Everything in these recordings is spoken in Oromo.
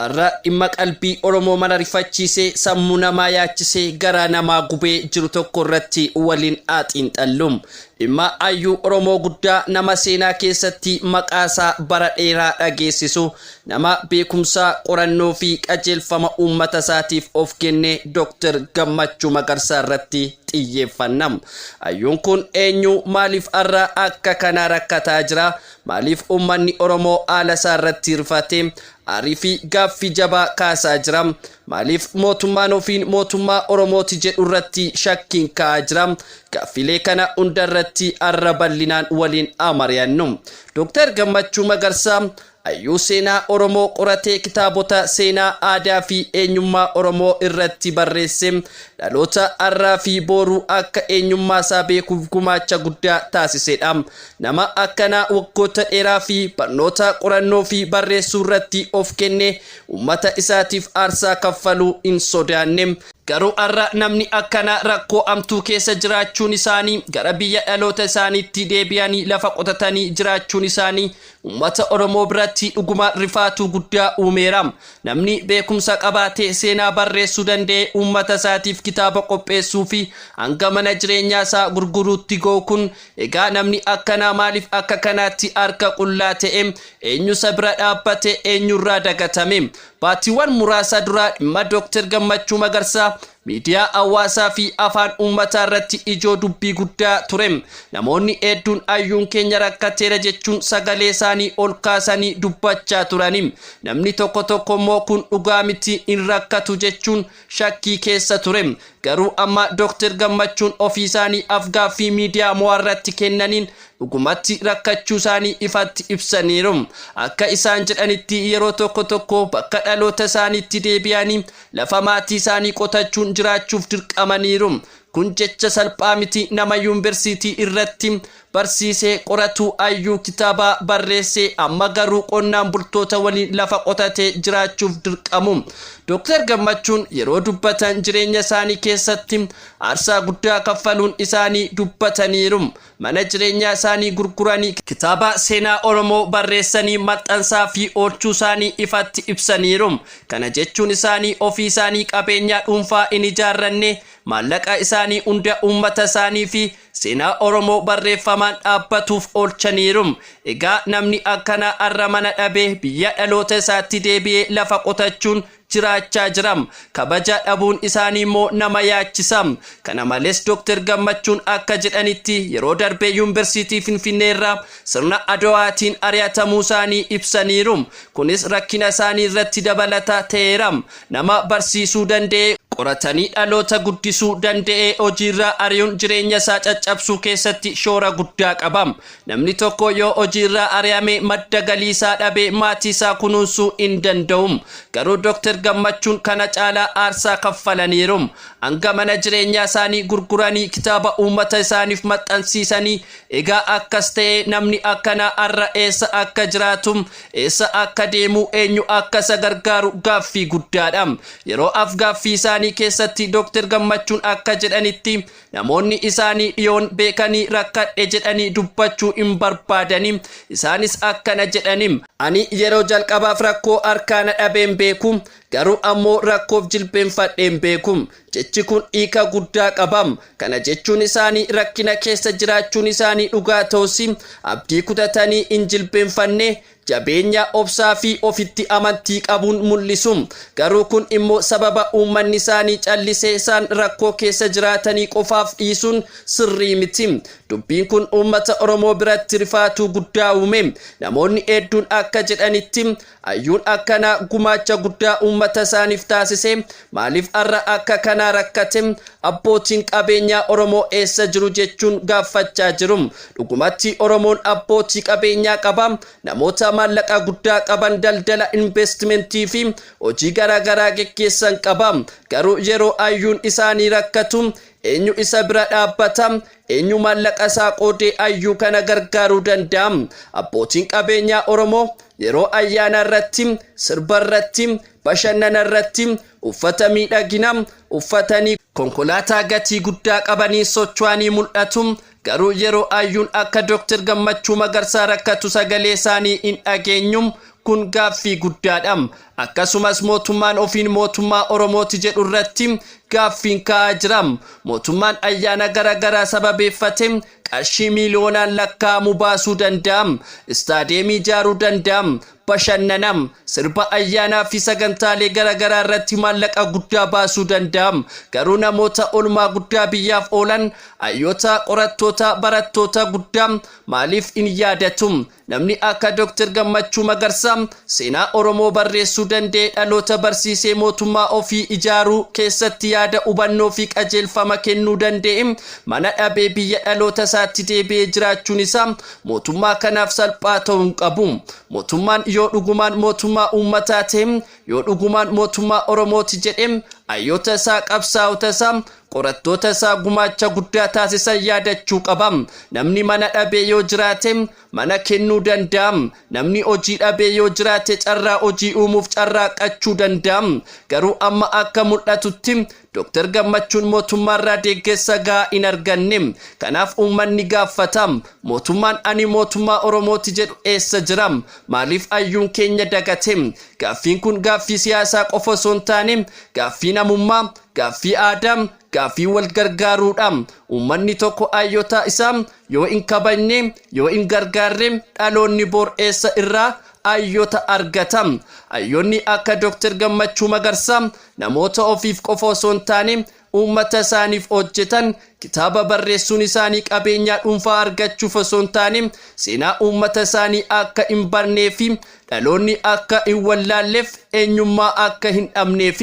Arra dhimma qalbii Oromoo mana rifachiisee sammuu namaa yaachisee garaa namaa gubee jiru tokko irratti waliin xiinxallum. Dhimma ayyuu Oromoo guddaa nama seenaa keessatti maqaasaa bara dheeraa dhageessisu nama beekumsaa qorannoo fi qajeelfama uummata isaatiif of kenne Dr. Gammachuu Magarsaa irratti xiyyeeffannam. Ayyuun kun eenyu maaliif arra akka kana rakkataa jira? Maaliif uummanni Oromoo haala isaa irratti hirfatee ariifi gaaffii jabaa kaasaa jira? Maaliif mootummaan ofiin mootummaa Oromooti jedhu irratti shakkiin ka'aa jira? Gaaffilee kana hundarratti arra bal'inaan waliin mari'annu. Dr. Gammachuu Magarsaa ayyuu seenaa Oromoo qoratee kitaabota seenaa aadaa fi eenyummaa Oromoo irratti barreesse dhaloota arraa fi booruu akka eenyummaa isaa beekuuf gumaacha guddaa taasisedha. Nama akkanaa waggoota dheeraa fi barnoota qorannoo fi barreessuu irratti of kenne uummata isaatiif aarsaa kaffaluu hin sodaanne. Garuu arra namni akkana rakkoo amtuu keessa jiraachuun isaanii gara biyya dhaloota isaaniitti deebi'anii lafa qotatanii jiraachuun isaanii uummata Oromoo biratti dhuguma rifaatuu guddaa uumeera. Namni beekumsa qabaatee seenaa barreessuu danda'e uummata isaatiif kitaaba qopheessuu fi hanga mana jireenyaa isaa gurguruutti ga'u kun egaa namni akkanaa maaliif akka kanaatti harka qullaa ta'e? Eenyusa bira dhaabbate? Eenyurraa dagatame? Baatiiwwan muraasa dura dhimma Dr. Gammachuu Magarsaa miidiyaa hawaasaa fi afaan uummataa irratti ijoo dubbii guddaa ture. Namoonni hedduun ayyuun keenya rakkateera jechuun sagalee isaanii ol kaasanii dubbachaa turani. Namni tokko immoo kun dhugaa miti hin rakkatu jechuun shakkii keessa ture. Garuu amma Dr. Gammachuun ofii isaanii afgaaffii miidiyaa mo'arratti kennaniin dhugumatti rakkachuu isaanii ifatti ibsaniiru. Akka isaan jedhanitti yeroo tokko bakka dhaloota isaaniitti deebi'anii lafa maatii isaanii qotachuun jiraachuuf dirqamaniiru. Kun jecha salphaa miti. Nama yuunivarsiitii irratti barsiisee qoratu ayyuu kitaaba barreessee amma garuu qonnaan bultoota waliin lafa qotatee jiraachuuf dirqamu. Dr. Gammachuun yeroo dubbatan jireenya isaanii keessatti aarsaa guddaa kaffaluun isaanii dubbataniiru. Mana jireenyaa isaanii gurguranii kitaaba seenaa Oromoo barreessanii maxxansaa fi oolchuu isaanii ifatti ibsaniiru. Kana jechuun isaanii ofii isaanii qabeenyaa dhuunfaa hin ijaarranne maallaqa isaanii hunda uummata isaanii fi seenaa Oromoo barreeffamaan dhaabbatuuf oolchaniiru. Egaa namni akkana arra mana dhabee biyya dhaloota isaatti deebi'ee lafa qotachuun jiraachaa jiram. Kabaja dhabuun isaanii immoo nama yaachisam. Kana malees Dr. Gammachuun akka jedhanitti yeroo darbee yuunivarsiitii Finfinnee irraa sirna Adawaatiin ari'atamuu isaanii ibsaniiru. Kunis rakkina isaanii irratti dabalata ta'eeram. Nama barsiisuu danda'e qoratanii dhaloota guddisuu danda'e hojiirraa ari'uun jireenya isaa caccabsuu keessatti shoora guddaa qabam. Namni tokko yoo hojiirraa ari'ame madda galii isaa dhabee maatii isaa kunuunsuu hin danda'u. Garuu Dr. Gammachuun kana caalaa aarsaa kaffalaniiru. Hanga mana jireenyaa isaanii gurguranii kitaaba uummata isaaniif maxxansiisanii. Egaa akkas ta'e namni akkana arra eessa akka jiraatu, eessa akka deemu, eenyu akka isa gargaaru gaaffii guddaadha. Yeroo afgaaffii isaanii keessatti Dr. Gammachuun akka jedhanitti namoonni isaanii dhiyoon beekanii rakkadhe jedhanii dubbachuu hin barbaadani. Isaanis akkana jedhani: ani yeroo jalqabaaf rakkoo harkaana dhabeen beeku, garuu ammoo rakkoof jilbeenfadheen beeku. Jechi kun hiika guddaa qabam. Kana jechuun isaanii rakkina keessa jiraachuun isaanii dhugaa ta'us abdii kutatanii hin jilbeenfanne jabeenya obsaa fi ofitti amantii qabuun mul'isu. Garuu kun immoo sababa uummanni isaanii callisee isaan rakkoo keessa jiraatanii qofaaf dhiisuun sirrii miti. Dubbiin kun uummata Oromoo biratti rifaatuu guddaa uume. Namoonni hedduun akka jedhanitti ayyuun akkana gumaacha guddaa uummata isaaniif taasise. Maaliif arra akka kana rakkate? Abbootiin qabeenyaa Oromoo eessa jiru jechuun gaafachaa jiru. Dhugumatti Oromoon abbootii qabeenyaa qaba. Namoota maallaqa guddaa qaban daldala investimentii fi hojii garaagaraa geggeessan qaba. Garuu yeroo ayyuun isaanii rakkatu eenyu isa bira dhaabbata? Eenyu maallaqa isaa qoodee ayyuu kana gargaaruu danda'a? Abbootiin qabeenyaa Oromoo yeroo ayyaana irratti, sirba irratti, bashannana irratti uffata miidhaginaa uffatanii konkolaataa gatii guddaa qabanii socho'anii mul'atu. Garuu yeroo ayyuun akka Dr. Gammachuu Magarsaa rakkatu sagalee isaanii hin dhageenyu. Kun gaaffii guddaadha. akkasumas mootummaan ofiin mootummaa Oromooti jedhu irratti gaaffiin ka'aa jira. Mootummaan ayyaana garaagaraa sababeeffate qarshii miiliyoonaan lakkaa'amu baasuu danda'a. Istaadeemii ijaaruu danda'a. bashannanam sirba ayyaanaa fi sagantaalee garaagaraa irratti maallaqa guddaa baasuu danda'a. Garuu namoota olmaa guddaa biyyaaf oolan ayyoota qorattoota barattoota guddaa maaliif hin yaadatu? Namni akka Dr. Gammachuu Magarsaa seenaa Oromoo barreessuu danda'e dhaloota barsiisee mootummaa ofii ijaaruu keessatti yaada hubannoo fi qajeelfama kennuu danda'e mana dhabee biyya dhaloota isaatti deebi'ee jiraachuun isaa mootummaa kanaaf salphaa ta'uu hin qabu. Mootummaan yoo dhugumaan mootummaa uummataa ta'e yoo dhugumaan mootummaa Oromooti jedhe ayyoota isaa qabsaa'ota isaa qorattoota isaa gumaacha guddaa taasisan yaadachuu qaba. Namni mana dhabee yoo jiraate mana kennuu danda'a. Namni hojii dhabee yoo jiraate carraa hojii uumuuf carraaqachuu danda'a. Garuu amma akka mul'atutti Dr. Gammachuun mootummaarraa deeggarsa gahaa hin arganne. Kanaaf uummanni gaafata. Mootummaan ani mootummaa Oromooti jedhu eessa jira? Maaliif ayyuun keenya dagate? Gaaffiin kun gaaffii siyaasaa qofa osoo hin taane gaaffii namummaa, gaaffii aadaa, gaaffii wal gargaaruudha. Uummanni tokko ayyoota isaa yoo hin kabajne, yoo hin gargaarre dhaloonni bor eessa irraa ayyoota argata? Ayyoonni akka Dr. Gammachuu Magarsaa namoota ofiif qofa osoo hin taane uummata isaaniif hojjetan, kitaaba barreessuun isaanii qabeenyaa dhuunfaa argachuuf osoo hin taane seenaa uummata isaanii akka hin barnee fi dhaloonni akka hin wallaalleef eenyummaa akka hin dhabneef.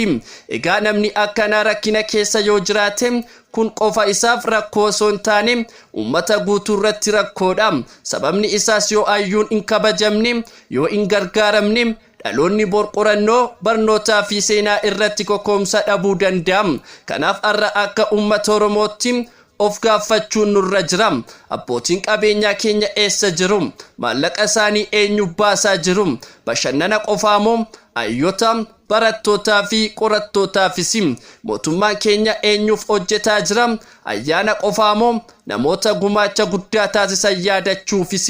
Egaa namni akkanaa rakkina keessa yoo jiraate kun qofa isaaf rakkoo osoo hin taane uummata guutuu irratti rakkoodha. Sababni isaas yoo ayyuun hin kabajamne, yoo hin gargaaramne dhaloonni bor qorannoo barnootaa fi seenaa irratti kokoomsa dhabuu danda'a. Kanaaf har'a akka uummata Oromootti of gaafachuun nurra jira. Abbootiin qabeenyaa keenya eessa jiru? Maallaqa isaanii eenyu baasaa jiru? Bashannana qofaa moo ayyoota barattootaa fi qorattootaafis? Mootummaan keenya eenyuuf hojjetaa jira? Ayyaana qofaa moo namoota gumaacha guddaa taasisan yaadachuufis?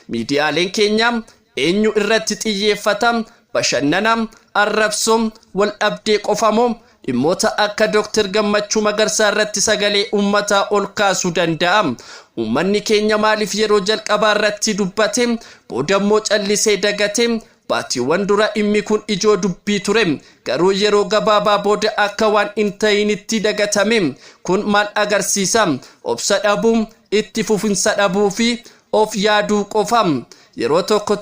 Miidiyaaleen keenya eenyu irratti xiyyeeffata? Bashannana, arrabsoo, wal dhabdee qofa moo dhimmoota akka Dr. Gammachuu Magarsaa irratti sagalee uummataa ol kaasuu danda'a? Uummanni keenya maaliif yeroo jalqabaa irratti dubbate boodammoo callisee dagate? Baatiiwwan dura dhimmi kun ijoo dubbii ture. Garuu yeroo gabaabaa booda akka waan hin ta'initti dagatame. Kun maal agarsiisa? Obsa dhabuu, itti fufinsa dhabuu fi of yaaduu qofa. Yeroo tokko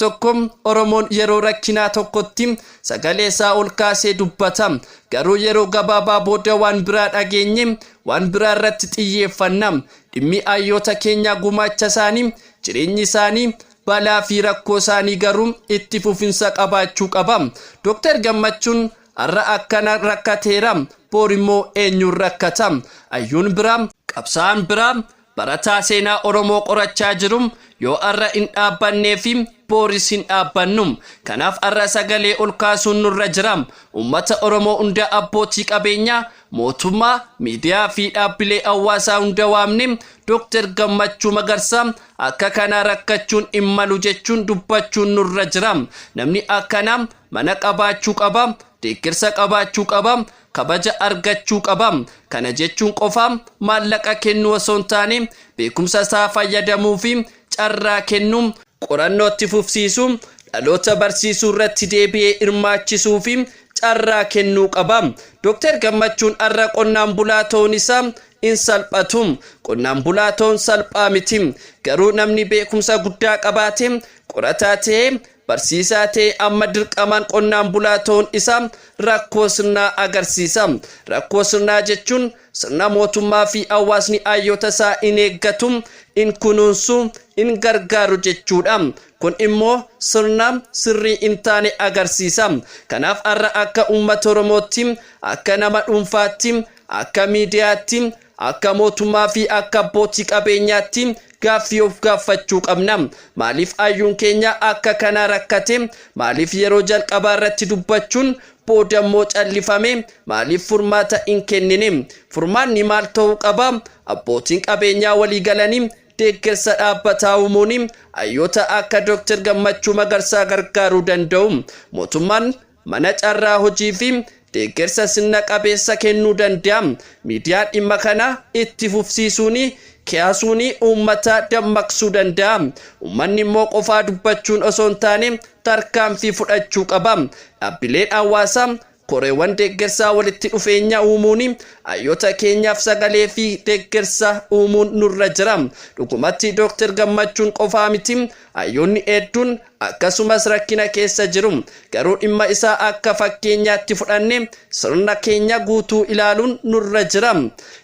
Oromoon yeroo rakkinaa tokkotti sagalee isaa ol kaasee dubbata. Garuu yeroo gabaabaa booda waan biraa dhageenye, waan biraa irratti xiyyeeffanna. Dhimmi ayyoota keenya gumaacha isaanii, jireenyi isaanii, balaa fi rakkoo isaanii garuu itti fufinsa qabaachuu qaba. Dr. Gammachuun har'a akkana rakkateera, bor immoo eenyuun rakkata? Ayyuun biraa, qabsaa'aan biraa, barataa seenaa Oromoo qorachaa jiru yoo har'a hin dhaabbannee fi boris hin dhaabbannu. Kanaaf har'a sagalee ol kaasuun nurra jira. Uummata Oromoo hunda abbootii qabeenyaa, mootummaa, miidiyaa fi dhaabbilee hawaasaa hunda waamne Dr. Gammachuu Magarsaa akka kana rakkachuun hin malu jechuun dubbachuun nurra jira. Namni akkanaa mana qabaachuu qaba, deeggarsa qabaachuu qaba, kabaja argachuu qaba. Kana jechuun qofa maallaqa kennuu osoo hin taane beekumsa isaa fayyadamuu fi carraa kennuu, qorannootti fufsiisuu, dhaloota barsiisuu irratti deebi'ee hirmaachisuu fi carraa kennuu qaba. Dr. Gammachuun har'a qonnaan bulaa ta'uun isaa hin salphatu. Qonnaan bulaa ta'uun salphaa miti. Garuu namni beekumsa guddaa qabaate, qorataa ta'e, barsiisaa ta'e amma dirqamaan qonnaan bulaa ta'uun isaa rakkoo sirnaa agarsiisa. Rakkoo sirnaa jechuun sirna mootummaa fi hawaasni ayyoota isaa hin eeggatu, hin kunuunsu, hin gargaaru jechuudha. Kun immoo sirna sirrii hin taane agarsiisa. Kanaaf har'a akka uummata Oromootti, akka nama dhuunfaatti, akka miidiyaatti, akka mootummaa fi akka abbootii qabeenyaatti gaaffii of gaafachuu qabna. Maaliif ayyuun keenya akka kana rakkate? Maaliif yeroo jalqabaa irratti dubbachuun boodammoo callifame? Maaliif furmaata hin kennine? Furmaanni maal ta'uu qaba? Abbootiin qabeenyaa walii galanii deeggarsa dhaabbataa uumuun ayyoota akka Dr. Gammachuu Magarsaa gargaaruu danda'u. Mootummaan mana carraa hojii fi deeggarsa sirna qabeessa kennuu danda'a. Miidiyaan dhimma kana itti fufsiisuun kiyaasuun uummata dammaqsuu danda'a. Uummanni immoo qofaa dubbachuun osoo hin taane tarkaanfii fudhachuu qaba. Dhaabbileen hawaasaa koreewwan deeggarsaa walitti dhufeenya uumuun hayyoota keenyaaf sagalee fi deeggarsa uumuun nurra jira. Dhugumatti Dr. Gammachuun qofaa miti, hayyoonni hedduun akkasumas rakkina keessa jiru. Garuu dhimma isaa akka fakkeenyaatti fudhanne sirna keenya guutuu ilaaluun nurra jira.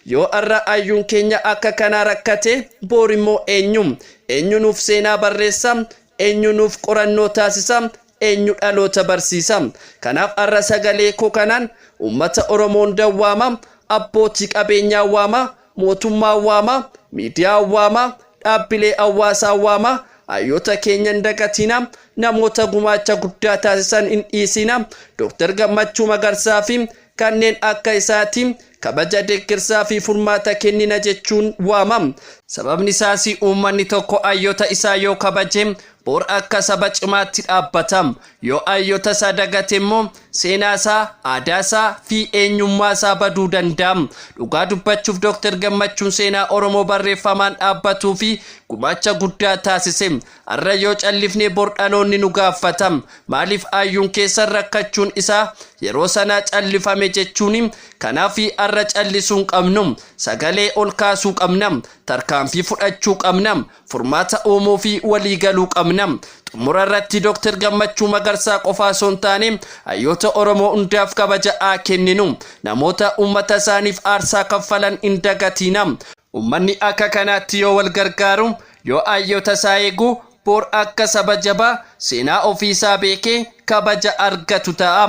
Yoo har'a hayyuun keenya akka kanaa rakkate boor immoo eenyu nuuf seenaa barreessa, eenyu nuuf qorannoo taasisa, eenyu dhaloota barsiisa. Kanaaf har'a sagalee koo kanaan uummata Oromoon dawwaama, abbootii qabeenyaa waama, mootummaa waama, miidiyaa waama, dhaabbilee hawaasaa waama. Hayyoota keenya hin dagatina, namoota gumaacha guddaa taasisan hin dhiisina. Dr. Gammachuu Magarsaa fi kanneen akka isaatiin kabaja deeggarsaa fi furmaata kennina jechuun waamam. Sababni isaas uummanni tokko hayyoota isaa yoo kabaje boor akka saba cimaatti dhaabbatam. Yoo hayyoota isaa dagate immoo seenaa isaa, aadaa isaa fi eenyummaa isaa baduu danda'a. Dhugaa dubbachuuf Dr. Gammachuun seenaa Oromoo barreeffamaan dhaabbatuu fi gumaacha guddaa taasise. Har'a yoo callifne bor dhaloonni nu gaafatam. Maaliif hayyuun keessan rakkachuun isaa yeroo sana callifame jechuun? Kanaaf har'a callisuun qabnu, sagalee ol kaasuu qabna, tarkaanfii fudhachuu qabna, furmaata uumuu fi waliigaluu qabna. Xumura irratti Dr. Gammachuu Magarsaa qofaa osoo hin taane hayyoota Oromoo hundaaf kabaja haa kenninu. Namoota uummata isaaniif aarsaa kaffalan hin dagatina. Uummanni akka kanaatti yoo wal gargaaru, yoo hayyoota isaa eegu, boor akka saba jabaa seenaa ofiisaa beekee kabaja argatu ta'a.